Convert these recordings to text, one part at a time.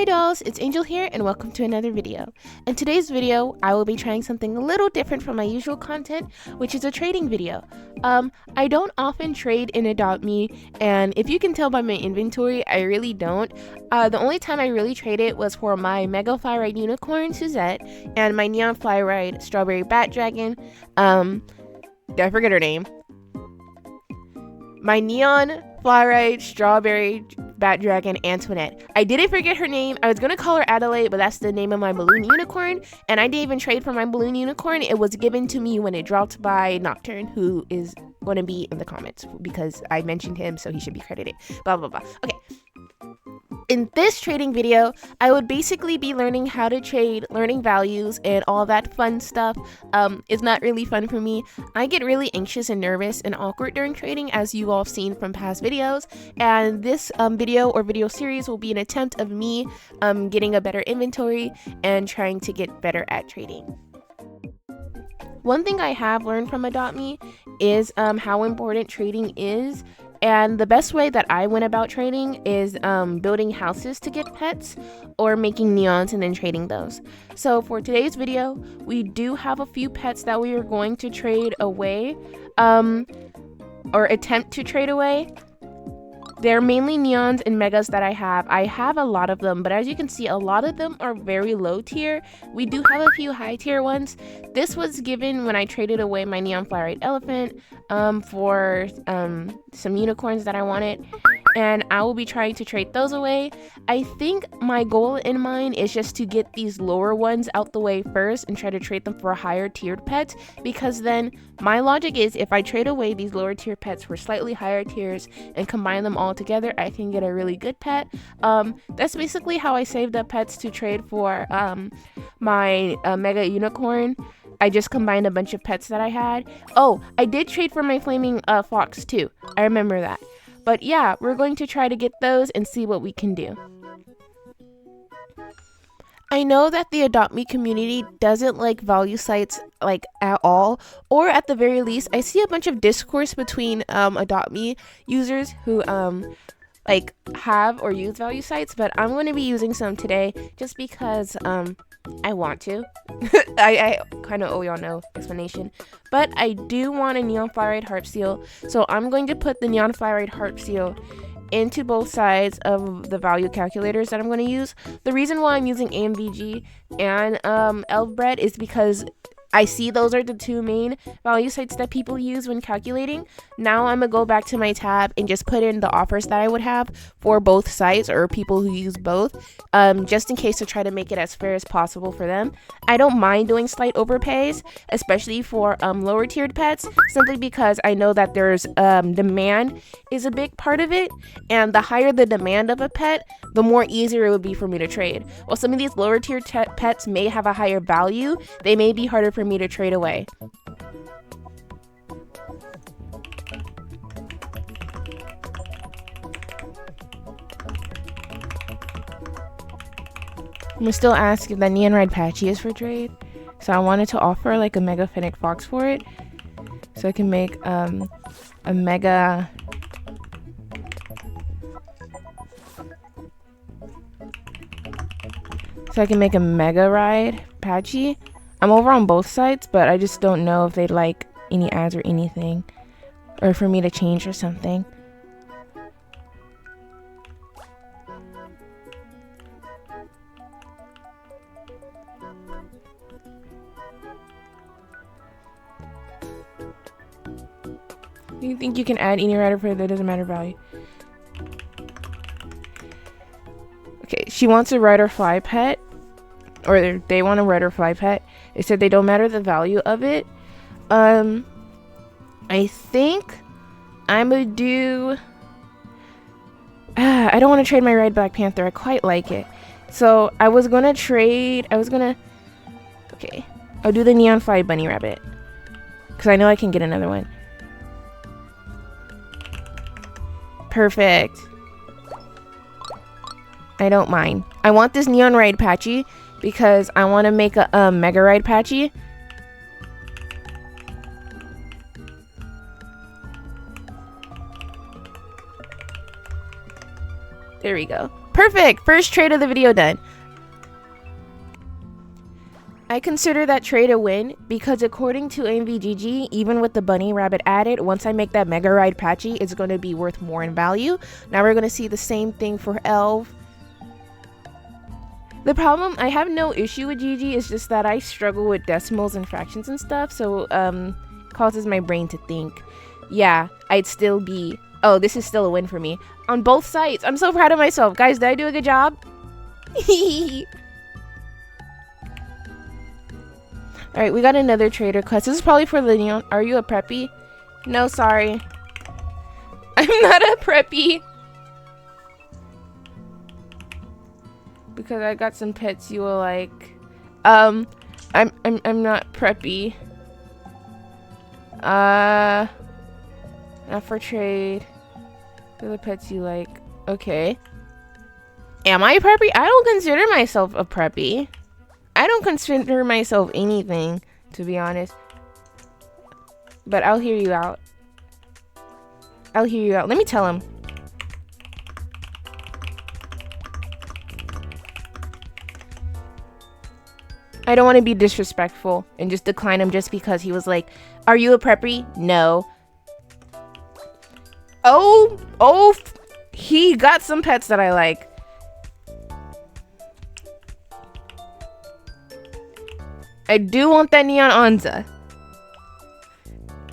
Hi dolls, it's Angel here and welcome to another video. In today's video, I will be trying something a little different from my usual content, which is a trading video. I don't often trade in Adopt Me, and if you can tell by my inventory, I really don't. The only time I really traded was for my Mega Fly-Ride Unicorn Suzette and my Neon Fly-Ride Strawberry Bat Dragon. I forget her name. My Neon Fly-Ride Strawberry Bat Dragon Antoinette. I didn't forget her name. I was gonna call her Adelaide, but that's the name of my balloon unicorn, and I didn't even trade for my balloon unicorn. It was given to me when it dropped by Nocturne, who is going to be in the comments because I mentioned him, so he should be credited. Blah blah blah. Okay. In this trading video, I would basically be learning how to trade, learning values, and all that fun stuff. It's not really fun for me. I get really anxious and nervous and awkward during trading, as you all have seen from past videos. And this video or video series will be an attempt of me getting a better inventory and trying to get better at trading. One thing I have learned from Adopt Me is how important trading is. And the best way that I went about trading is building houses to get pets or making neons and then trading those. So for today's video, we do have a few pets that we are going to trade away or attempt to trade away. They're mainly neons and megas that I have. I have a lot of them, but as you can see, a lot of them are very low tier. We do have a few high tier ones. This was given when I traded away my Neon Fly-Ride Elephant for some unicorns that I wanted, and I will be trying to trade those away. I think my goal in mind is just to get these lower ones out the way first and try to trade them for higher tiered pets, because then my logic is if I trade away these lower tier pets for slightly higher tiers and combine them all together, I can get a really good pet. That's basically how I saved up pets to trade for my Mega Unicorn. I just combined a bunch of pets that I had. Oh, I did trade for my Flaming Fox too. I remember that. But yeah, we're going to try to get those and see what we can do. I know that the Adopt Me community doesn't like value sites like at all, or at the very least, I see a bunch of discourse between Adopt Me users who like have or use value sites, but I'm going to be using some today just because I want to. I kind of owe y'all no explanation, but I do want a Neon Fly-Ride Harp Seal, so I'm going to put the Neon Fly-Ride Harp Seal into both sides of the value calculators that I'm going to use. The reason why I'm using AMVG and Elfbred is because I see those are the two main value sites that people use when calculating. Now I'm gonna go back to my tab and just put in the offers that I would have for both sites or people who use both, just in case to try to make it as fair as possible for them. I don't mind doing slight overpays, especially for lower tiered pets, simply because I know that there's demand is a big part of it, and the higher the demand of a pet, the more easier it would be for me to trade. While some of these lower tier pets may have a higher value, they may be harder for me to trade away. I'm still ask if that Neon Ride Patchy is for trade, so I wanted to offer like a Mega Fennec Fox for it, so I can make a Mega Ride Patchy. I'm over on both sides, but I just don't know if they'd like any ads or anything, or for me to change or something. Do you think you can add any rider for that doesn't matter value? Okay, she wants a rider fly pet, or they want a rider fly pet. They said they don't matter the value of it. I think I'm gonna do I don't want to trade my Red Black Panther. I quite like it, so I was gonna okay, I'll do the Neon Fly Bunny Rabbit because I know I can get another one. Perfect. I don't mind. I want this Neon Ride Patchy because I want to make a Mega Ride Patchy. There we go. Perfect. First trade of the video done. I consider that trade a win because according to AMVGG, even with the bunny rabbit added, once I make that Mega Ride Patchy, it's going to be worth more in value. Now we're going to see the same thing for Elf. The problem, I have no issue with GG, it's just that I struggle with decimals and fractions and stuff, so it causes my brain to think, yeah, I'd still be, oh, this is still a win for me. On both sides, I'm so proud of myself. Guys, did I do a good job? Alright, we got another trader quest. This is probably for the neon. Are you a preppy? No, sorry. I'm not a preppy. Because I got some pets you will like. I'm not preppy. Not for trade. They're the pets you like. Okay. Am I a preppy? I don't consider myself a preppy. I don't consider myself anything, to be honest. But I'll hear you out. I'll hear you out. Let me tell him. I don't want to be disrespectful and just decline him just because he was like, are you a preppy? No. Oh, he got some pets that I like. I do want that Neon Anza.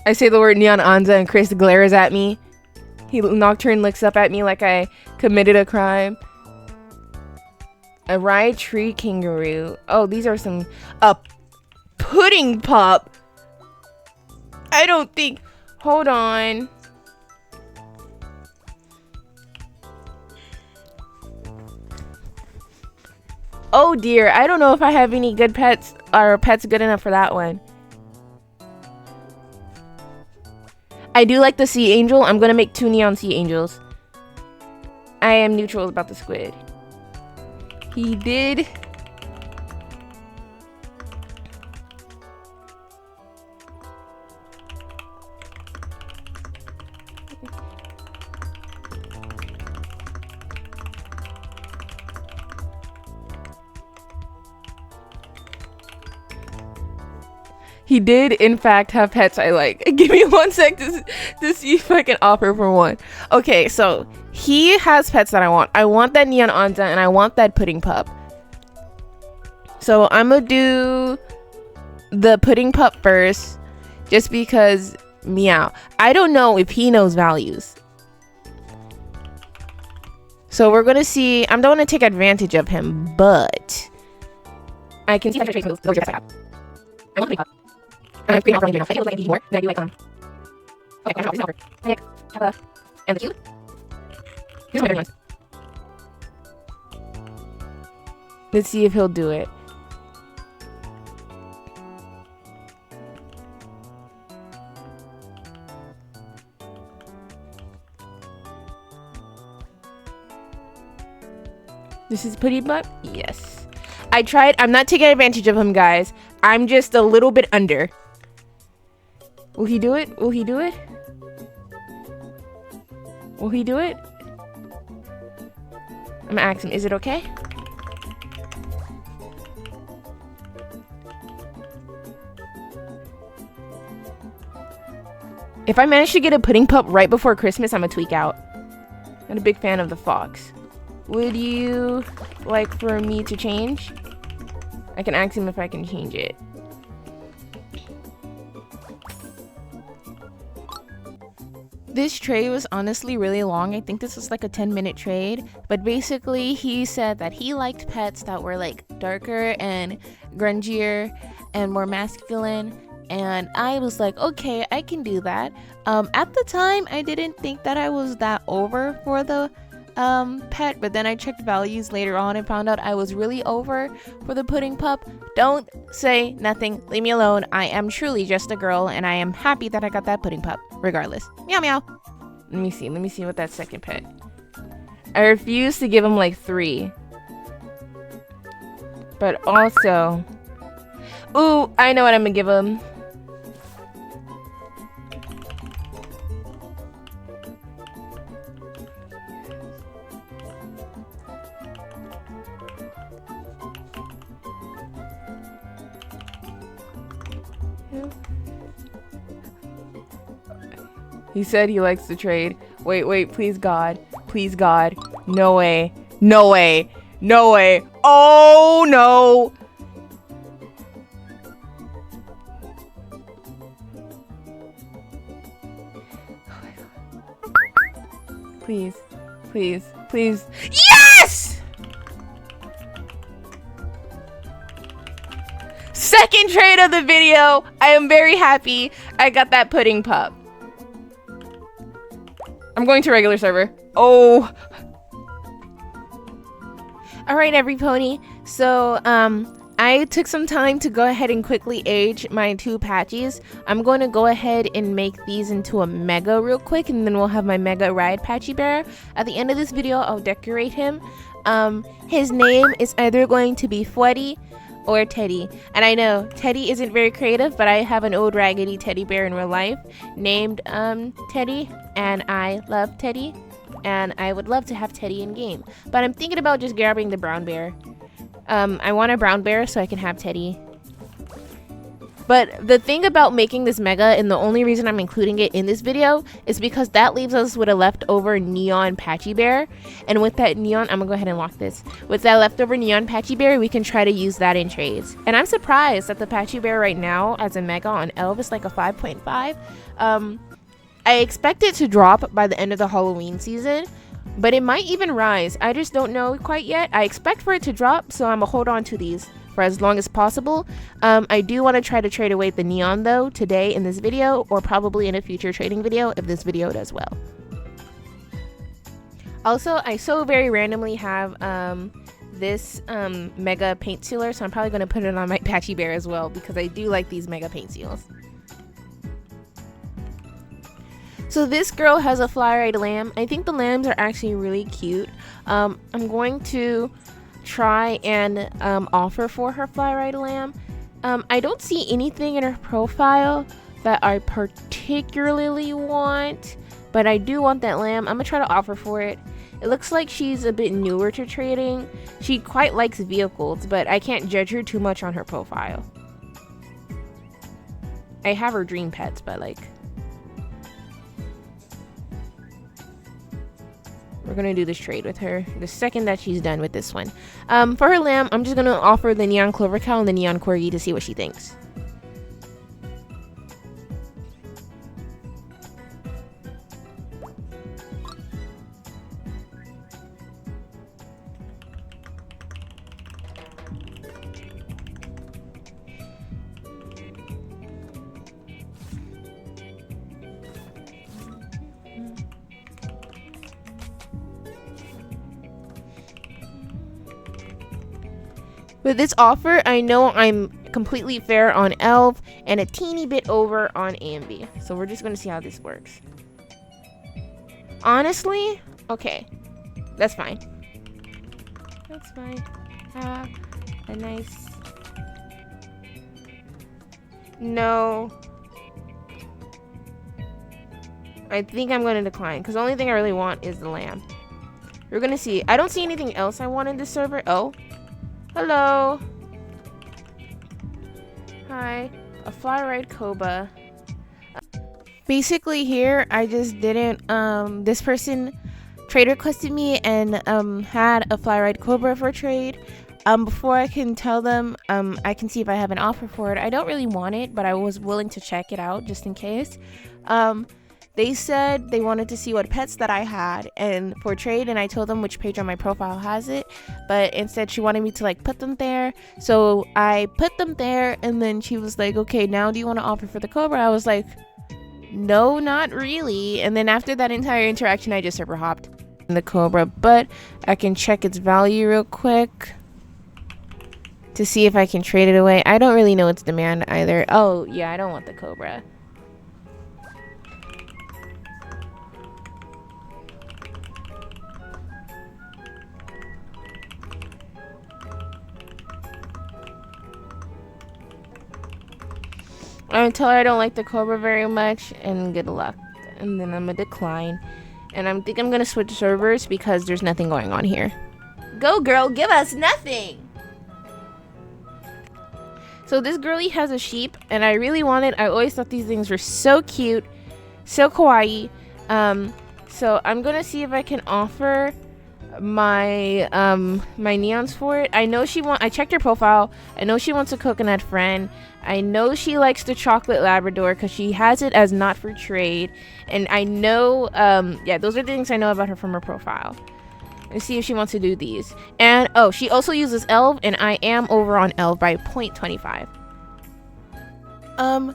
I say the word Neon Anza and Chris glares at me. Nocturne looks up at me like I committed a crime. A ride tree kangaroo. Oh, these are some... A pudding pup. I don't think... Hold on. Oh dear, I don't know if I have any good pets or pets good enough for that one. I do like the sea angel. I'm gonna make 2 neon sea angels. I am neutral about the squid. He did. He did, in fact, have pets I like. Give me 1 sec to see if I can offer for one. Okay, so he has pets that I want. I want that Neon Anza and I want that pudding pup. So I'm gonna do the pudding pup first, just because meow. I don't know if he knows values. So we're gonna see. I'm don't want to take advantage of him, but I can see if I can trade those I have. I want pudding pup. I have green offer enough. I can't look like I need more. Then I do like okay, this is offer. Nick, Hella, and the cute. Here's my ones. Let's see if he'll do it. This is pudding pup? Yes. I tried. I'm not taking advantage of him, guys. I'm just a little bit under. Will he do it? Will he do it? Will he do it? I'm gonna ask him, is it okay? If I manage to get a pudding pup right before Christmas, I'm gonna tweak out. I'm a big fan of the fox. Would you like for me to change? I can ask him if I can change it. This trade was honestly really long. I think this was like a 10-minute trade, but basically he said that he liked pets that were like darker and grungier and more masculine, and I was like, okay, I can do that. At the time I didn't think that I was that over for the pet, but then I checked values later on and found out I was really over for the pudding pup. Don't say nothing, leave me alone. I am truly just a girl and I am happy that I got that pudding pup regardless. Meow meow. Let me see what that second pet. I refuse to give him like 3, but also, ooh, I know what I'm gonna give him. He said he likes to trade. Wait, please God. Please God. No way. No way. No way. Oh no. Please. Please. Please. Yes! Second trade of the video. I am very happy I got that pudding pup. I'm going to regular server. Oh. Alright, every pony. So, I took some time to go ahead and quickly age my 2 patchies. I'm going to go ahead and make these into a mega real quick, and then we'll have my mega ride patchy bear. At the end of this video, I'll decorate him. His name is either going to be Fweddy or Teddy. And I know Teddy isn't very creative, but I have an old raggedy teddy bear in real life named Teddy, and I love Teddy, and I would love to have Teddy in game. But I'm thinking about just grabbing the brown bear. I want a brown bear so I can have Teddy. But the thing about making this mega, and the only reason I'm including it in this video, is because that leaves us with a leftover neon patchy bear. And with that neon, I'm gonna go ahead and lock this. With that leftover neon patchy bear, we can try to use that in trades. And I'm surprised that the patchy bear right now as a mega on Elf is like a 5.5. I expect it to drop by the end of the Halloween season, but it might even rise. I just don't know quite yet. I expect for it to drop, so I'm gonna hold on to these for as long as possible. I do want to try to trade away the neon though today in this video, or probably in a future trading video if this video does well. Also, I so very randomly have this mega paint sealer, so I'm probably going to put it on my patchy bear as well because I do like these mega paint seals. So this girl has a fly-eyed lamb. I think the lambs are actually really cute. I'm going to try and offer for her fly-eyed lamb. I don't see anything in her profile that I particularly want, but I do want that lamb. I'm gonna try to offer for it. It looks like she's a bit newer to trading. She quite likes vehicles, but I can't judge her too much on her profile. I have her dream pets, but like, we're gonna do this trade with her the second that she's done with this one. For her lamb, I'm just gonna offer the neon clover cow and the neon corgi to see what she thinks. With this offer, I know I'm completely fair on Elf and a teeny bit over on Ambi. So we're just going to see how this works. Honestly, okay, that's fine. That's fine. Have a nice... No. I think I'm going to decline because the only thing I really want is the lamb. We're going to see. I don't see anything else I want in this server. Oh. Hello. Hi. A fly-ride Koba. Basically here, I just didn't, this person trade requested me and had a fly-ride Cobra for trade. Before I can tell them, I can see if I have an offer for it. I don't really want it, but I was willing to check it out just in case. They said they wanted to see what pets that I had and for trade, and I told them which page on my profile has it, but instead she wanted me to like put them there. So I put them there, and then she was like, okay, now do you want to offer for the Cobra? I was like, no, not really. And then after that entire interaction, I just server hopped in the Cobra, but I can check its value real quick to see if I can trade it away. I don't really know its demand either. Oh yeah, I don't want the Cobra. I'm gonna tell her I don't like the Cobra very much, and good luck. And then I'm gonna decline. And I think I'm gonna switch servers because there's nothing going on here. Go girl, give us nothing! So this girly has a sheep, and I really wanted. I always thought these things were so cute, so kawaii. So I'm gonna see if I can offer my my neons for it. I know I checked her profile. I know she wants a coconut friend. I know she likes the chocolate Labrador because she has it as not for trade. And I know yeah, those are the things I know about her from her profile. Let's see if she wants to do these. And oh, she also uses Elf, and I am over on Elf by 0.25.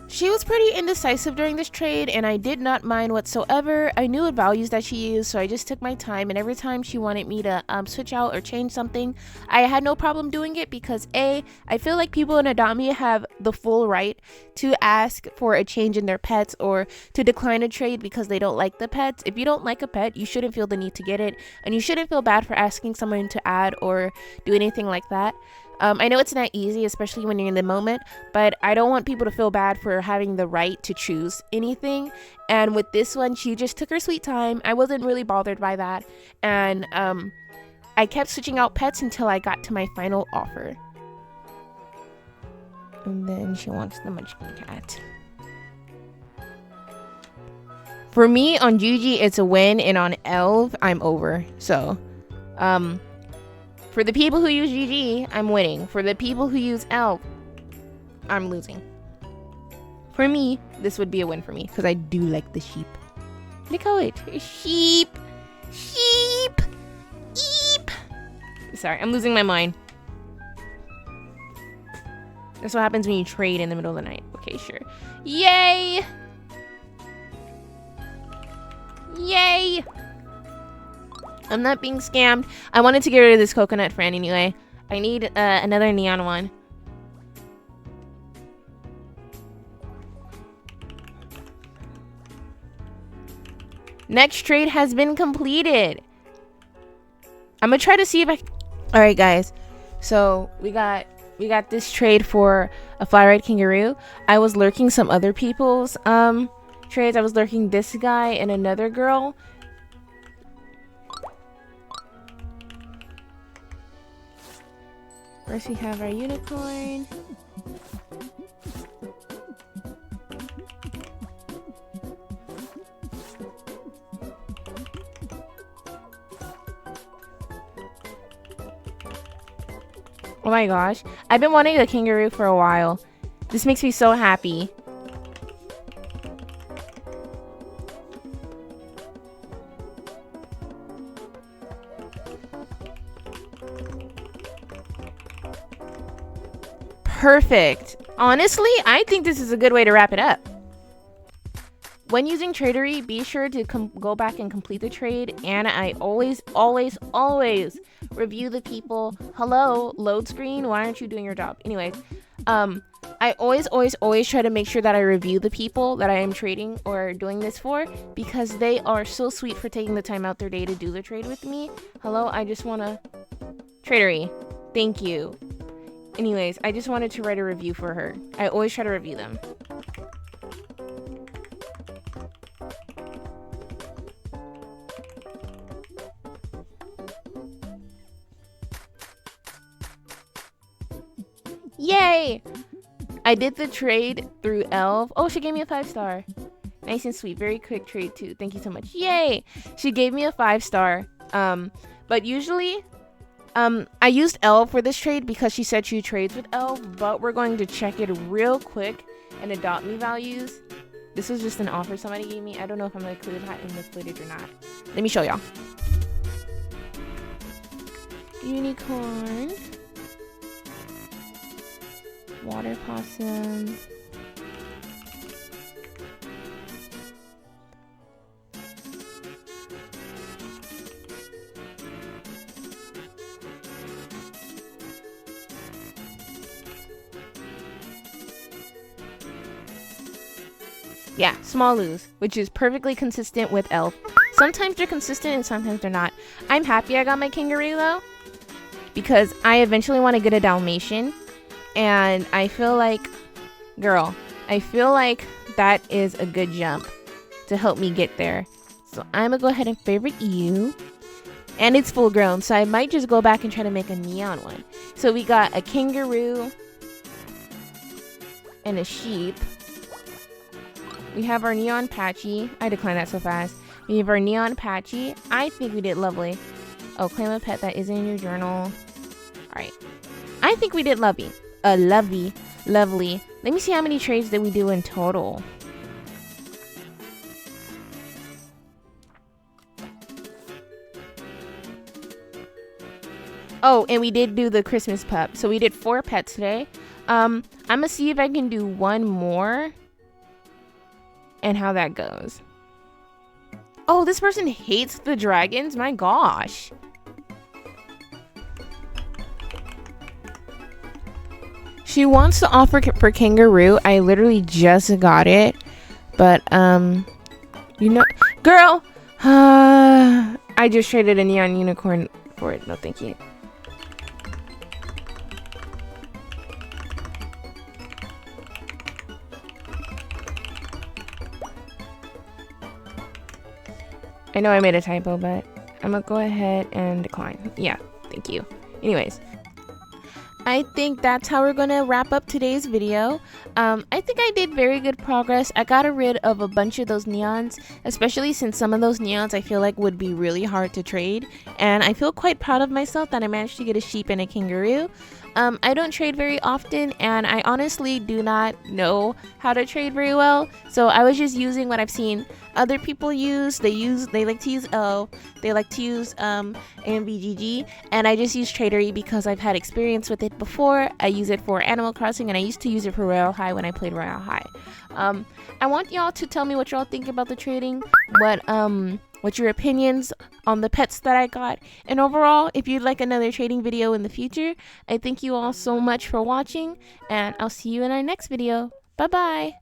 She was pretty indecisive during this trade, and I did not mind whatsoever. I knew what values that she used, so I just took my time, and every time she wanted me to switch out or change something, I had no problem doing it because I feel like people in Adopt Me have the full right to ask for a change in their pets or to decline a trade because they don't like the pets. If you don't like a pet, you shouldn't feel the need to get it, and you shouldn't feel bad for asking someone to add or do anything like that. I know it's not easy, especially when you're in the moment, but I don't want people to feel bad for having the right to choose anything. And with this one, she just took her sweet time. I wasn't really bothered by that. And I kept switching out pets until I got to my final offer. And then she wants the Munchkin Cat. For me, on Juji, it's a win, and on Elf, I'm over. So, for the people who use GG, I'm winning. For the people who use Elf, I'm losing. For me, this would be a win for me because I do like the sheep. Look how sheep. Sorry, I'm losing my mind. That's what happens when you trade in the middle of the night. Okay, sure. Yay! Yay! I'm not being scammed. I wanted to get rid of this coconut friend anyway. I need another neon one. Next trade has been completed. I'm gonna try to see if I. All right, guys. So we got this trade for a fly ride kangaroo. I was lurking some other people's trades. I was lurking this guy and another girl. First we have our unicorn. Oh my gosh. I've been wanting a kangaroo for a while. This makes me so happy. Perfect. Honestly, I think this is a good way to wrap it up. When using Tradery, be sure to go back and complete the trade. And I always review the people. Hello, load screen. Why aren't you doing your job? Anyways, I always try to make sure that I review the people that I am trading or doing this for because they are so sweet for taking the time out their day to do the trade with me. Hello, I just want to... Tradery, thank you. Anyways, I just wanted to write a review for her. I always try to review them. Yay! I did the trade through Elf. Oh, she gave me a 5-star. Nice and sweet. Very quick trade too. Thank you so much. Yay! She gave me a 5-star. But usually... I used Elf for this trade because she said she trades with Elf, but we're going to check it real quick and Adopt Me values. This was just an offer somebody gave me. I don't know if I'm going to include that in this footage or not. Let me show y'all. Unicorn. Water possum. Yeah, small lose, which is perfectly consistent with Elf. Sometimes they're consistent and sometimes they're not. I'm happy I got my kangaroo though, because I eventually want to get a Dalmatian, and I feel like, girl, I feel like that is a good jump to help me get there. So I'm gonna go ahead and favorite you. And it's full grown, so I might just go back and try to make a neon one. So we got a kangaroo, and a sheep. We have our neon patchy. I declined that so fast. We have our neon patchy. I think we did lovely. Oh, claim a pet that isn't in your journal. Alright. I think we did lovely. Lovely. Let me see how many trades did we do in total. Oh, and we did do the Christmas pup. So we did 4 pets today. I'm gonna see if I can do one more and how that goes. Oh, this person hates the dragons? My gosh. She wants to offer for kangaroo. I literally just got it. But, you know, girl, I just traded a neon unicorn for it. No, thank you. I know I made a typo, but I'm gonna go ahead and decline. Yeah, thank you. Anyways, I think that's how we're gonna wrap up today's video. I think I did very good progress. I got rid of a bunch of those neons, especially since some of those neons I feel like would be really hard to trade. And I feel quite proud of myself that I managed to get a sheep and a kangaroo. I don't trade very often, and I honestly do not know how to trade very well. So I was just using what I've seen other people use. They like to use AMVGG, and I just use Tradery because I've had experience with it before. I use it for Animal Crossing, and I used to use it for Royale High when I played Royale High. I want y'all to tell me what y'all think about the trading, what your opinions on the pets that I got, and overall, if you'd like another trading video in the future. I thank you all so much for watching, and I'll see you in our next video. Bye bye.